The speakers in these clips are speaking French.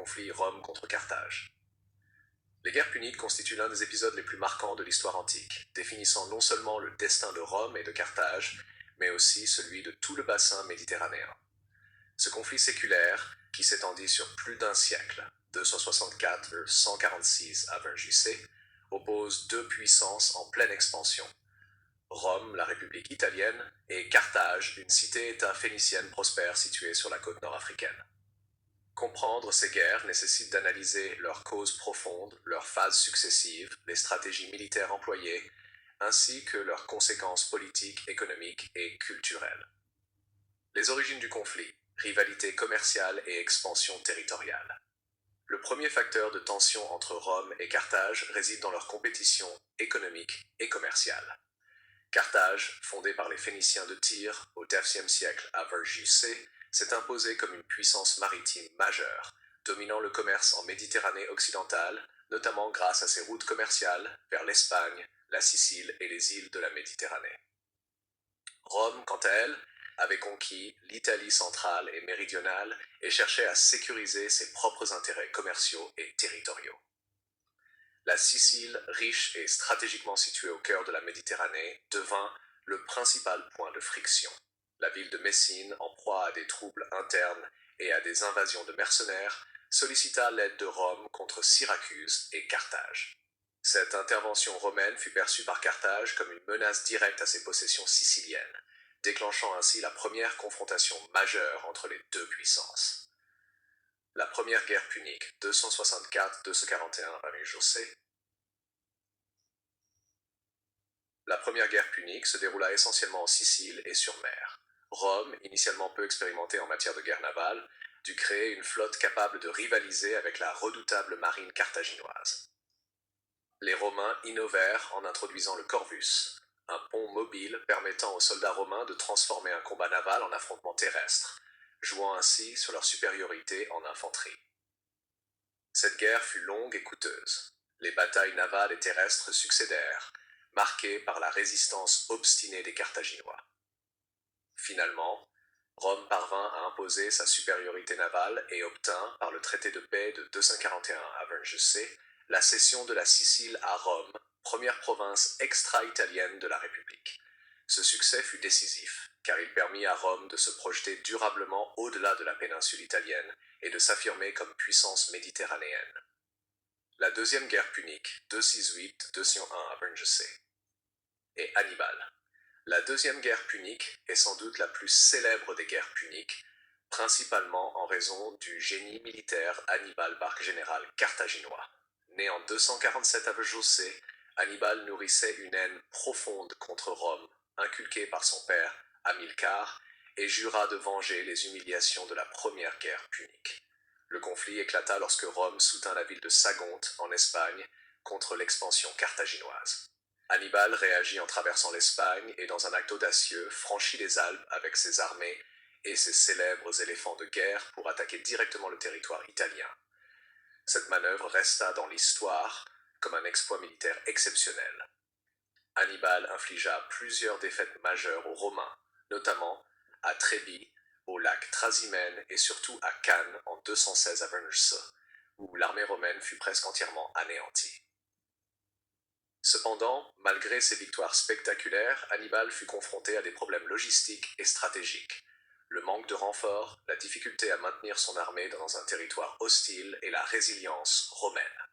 conflit Rome contre Carthage. Les guerres puniques constituent l'un des épisodes les plus marquants de l'histoire antique, définissant non seulement le destin de Rome et de Carthage, mais aussi celui de tout le bassin méditerranéen. Ce conflit séculaire, qui s'étendit sur plus d'un siècle, 264-146 avant JC, oppose deux puissances en pleine expansion. Rome, la République italienne, et Carthage, une cité-État phénicienne prospère située sur la côte nord-africaine. Comprendre ces guerres nécessite d'analyser leurs causes profondes, leurs phases successives, les stratégies militaires employées, ainsi que leurs conséquences politiques, économiques et culturelles. Les origines du conflit, rivalité commerciale et expansion territoriale. Le premier facteur de tension entre Rome et Carthage réside dans leur compétition économique et commerciale. Carthage, fondée par les Phéniciens de Tyr au Xe siècle avant JC, s'est imposée comme une puissance maritime majeure, dominant le commerce en Méditerranée occidentale, notamment grâce à ses routes commerciales vers l'Espagne, la Sicile et les îles de la Méditerranée. Rome, quant à elle, avait conquis l'Italie centrale et méridionale et cherchait à sécuriser ses propres intérêts commerciaux et territoriaux. La Sicile, riche et stratégiquement située au cœur de la Méditerranée, devint le principal point de friction. La ville de Messine, en proie à des troubles internes et à des invasions de mercenaires, sollicita l'aide de Rome contre Syracuse et Carthage. Cette intervention romaine fut perçue par Carthage comme une menace directe à ses possessions siciliennes, déclenchant ainsi la première confrontation majeure entre les deux puissances. La première guerre punique, 264-241 avant JC. La première guerre punique se déroula essentiellement en Sicile et sur mer. Rome, initialement peu expérimentée en matière de guerre navale, dut créer une flotte capable de rivaliser avec la redoutable marine carthaginoise. Les Romains innovèrent en introduisant le corvus, un pont mobile permettant aux soldats romains de transformer un combat naval en affrontement terrestre, jouant ainsi sur leur supériorité en infanterie. Cette guerre fut longue et coûteuse. Les batailles navales et terrestres succédèrent, marquées par la résistance obstinée des Carthaginois. Finalement, Rome parvint à imposer sa supériorité navale et obtint, par le traité de paix de 241 avant JC, la cession de la Sicile à Rome, première province extra-italienne de la République. Ce succès fut décisif, car il permit à Rome de se projeter durablement au-delà de la péninsule italienne et de s'affirmer comme puissance méditerranéenne. La deuxième guerre punique, 268-201 avant JC. Et Hannibal. La deuxième guerre punique est sans doute la plus célèbre des guerres puniques, principalement en raison du génie militaire Hannibal Barque général carthaginois. Né en 247 avant JC, Hannibal nourrissait une haine profonde contre Rome, inculquée par son père, Hamilcar, et jura de venger les humiliations de la première guerre punique. Le conflit éclata lorsque Rome soutint la ville de Sagonte, en Espagne, contre l'expansion carthaginoise. Hannibal réagit en traversant l'Espagne et dans un acte audacieux franchit les Alpes avec ses armées et ses célèbres éléphants de guerre pour attaquer directement le territoire italien. Cette manœuvre resta dans l'histoire comme un exploit militaire exceptionnel. Hannibal infligea plusieurs défaites majeures aux Romains, notamment à Trébie, au lac Trasimène et surtout à Cannes en 216 avant JC, où l'armée romaine fut presque entièrement anéantie. Cependant, malgré ces victoires spectaculaires, Hannibal fut confronté à des problèmes logistiques et stratégiques. Le manque de renforts, la difficulté à maintenir son armée dans un territoire hostile et la résilience romaine.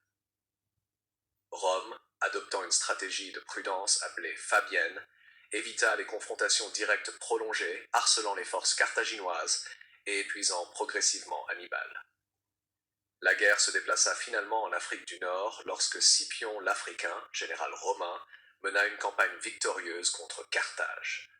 Rome, adoptant une stratégie de prudence appelée fabienne, évita les confrontations directes prolongées, harcelant les forces carthaginoises et épuisant progressivement Hannibal. La guerre se déplaça finalement en Afrique du Nord lorsque Scipion l'Africain, général romain, mena une campagne victorieuse contre Carthage.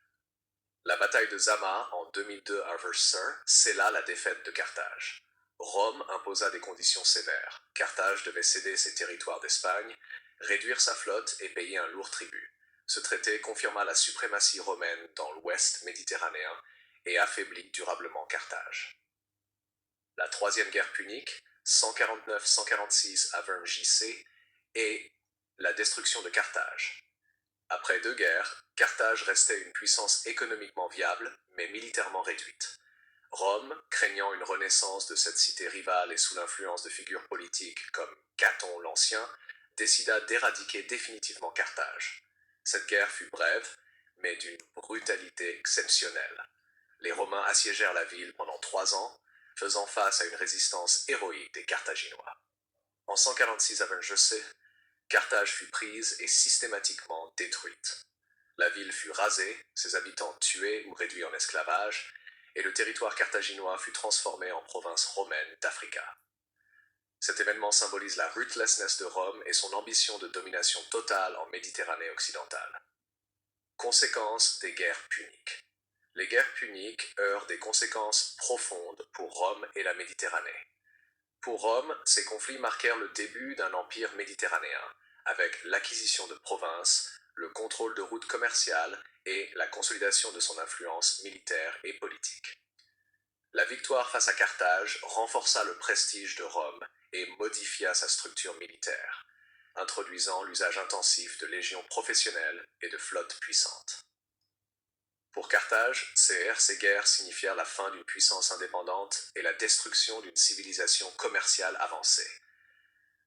La bataille de Zama en 2002 avant JC scella la défaite de Carthage. Rome imposa des conditions sévères. Carthage devait céder ses territoires d'Espagne, réduire sa flotte et payer un lourd tribut. Ce traité confirma la suprématie romaine dans l'ouest méditerranéen et affaiblit durablement Carthage. La troisième guerre punique, 149-146 avant JC, et la destruction de Carthage. Après deux guerres, Carthage restait une puissance économiquement viable, mais militairement réduite. Rome, craignant une renaissance de cette cité rivale et sous l'influence de figures politiques comme Caton l'Ancien, décida d'éradiquer définitivement Carthage. Cette guerre fut brève, mais d'une brutalité exceptionnelle. Les Romains assiégèrent la ville pendant 3 ans, faisant face à une résistance héroïque des Carthaginois. En 146 avant J.C., Carthage fut prise et systématiquement détruite. La ville fut rasée, ses habitants tués ou réduits en esclavage, et le territoire carthaginois fut transformé en province romaine d'Africa. Cet événement symbolise la ruthlessness de Rome et son ambition de domination totale en Méditerranée occidentale. Conséquences des guerres puniques. Les guerres puniques eurent des conséquences profondes pour Rome et la Méditerranée. Pour Rome, ces conflits marquèrent le début d'un empire méditerranéen, avec l'acquisition de provinces, le contrôle de routes commerciales et la consolidation de son influence militaire et politique. La victoire face à Carthage renforça le prestige de Rome et modifia sa structure militaire, introduisant l'usage intensif de légions professionnelles et de flottes puissantes. Pour Carthage, ces guerres signifièrent la fin d'une puissance indépendante et la destruction d'une civilisation commerciale avancée.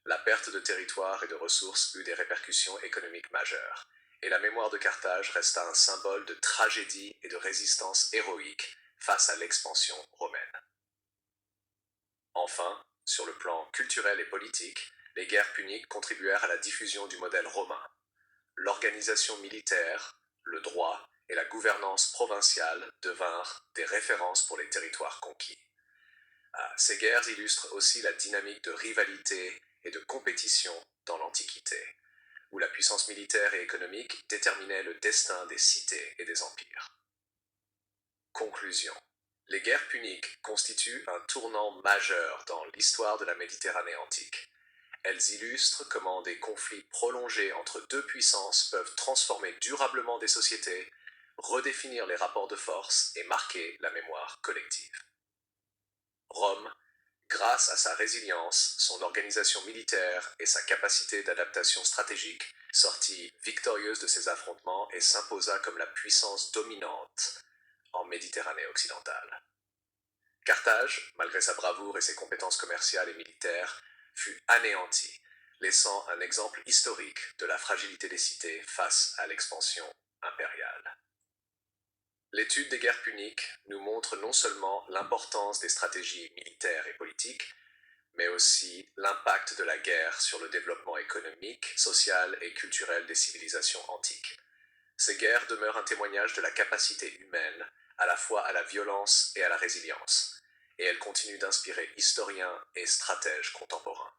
La perte de territoire et de ressources eut des répercussions économiques majeures, et la mémoire de Carthage resta un symbole de tragédie et de résistance héroïque face à l'expansion romaine. Enfin, sur le plan culturel et politique, les guerres puniques contribuèrent à la diffusion du modèle romain. L'organisation militaire, le droit et la gouvernance provinciale devinrent des références pour les territoires conquis. Ces guerres illustrent aussi la dynamique de rivalité et de compétition dans l'Antiquité, où la puissance militaire et économique déterminait le destin des cités et des empires. Conclusion. Les guerres puniques constituent un tournant majeur dans l'histoire de la Méditerranée antique. Elles illustrent comment des conflits prolongés entre deux puissances peuvent transformer durablement des sociétés, redéfinir les rapports de force et marquer la mémoire collective. Rome, grâce à sa résilience, son organisation militaire et sa capacité d'adaptation stratégique, sortit victorieuse de ces affrontements et s'imposa comme la puissance dominante en Méditerranée occidentale. Carthage, malgré sa bravoure et ses compétences commerciales et militaires, fut anéanti, laissant un exemple historique de la fragilité des cités face à l'expansion impériale. L'étude des guerres puniques nous montre non seulement l'importance des stratégies militaires et politiques, mais aussi l'impact de la guerre sur le développement économique, social et culturel des civilisations antiques. Ces guerres demeurent un témoignage de la capacité humaine, à la fois à la violence et à la résilience, et elles continuent d'inspirer historiens et stratèges contemporains.